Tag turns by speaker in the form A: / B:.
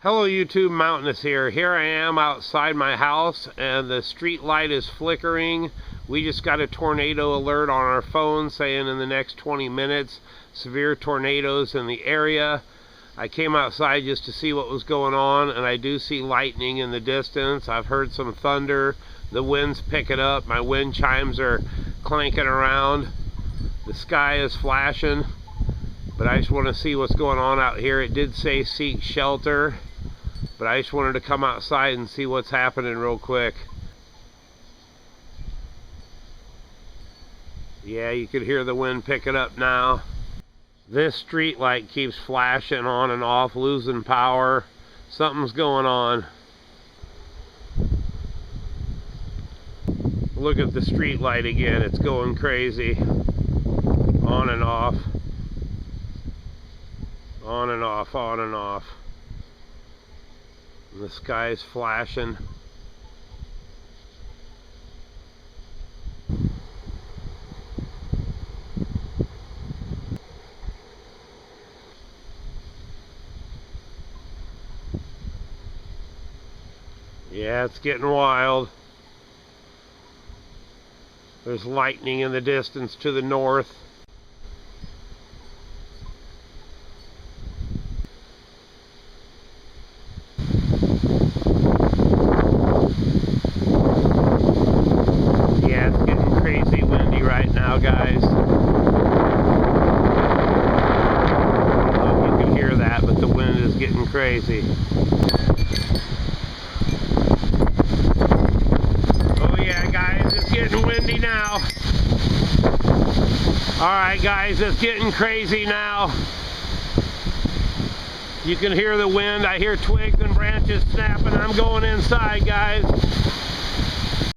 A: Hello YouTube, Mountainous here. Here I am outside my house and the street light is flickering. We just got a tornado alert on our phone saying in the next 20 minutes, severe tornadoes in the area. I came outside just to see what was going on, and I do see lightning in the distance. I've heard some thunder. The wind's picking up. My wind chimes are clanking around. The sky is flashing. But I just want to see what's going on out here. It did say seek shelter, but I just wanted to come outside and see what's happening real quick. Yeah, you could hear the wind picking up now. This street light keeps flashing on and off, losing power. Something's going on. Look at the street light again. It's going crazy. On and off. On and off, on and off. And the sky is flashing. Yeah, it's getting wild. There's lightning in the distance to the north. Yeah, it's getting crazy windy right now, guys. I don't know if you can hear that, but the wind is getting crazy. It's getting windy now. Alright guys, it's getting crazy now. You can hear the wind. I hear twigs and branches snapping. I'm going inside, guys.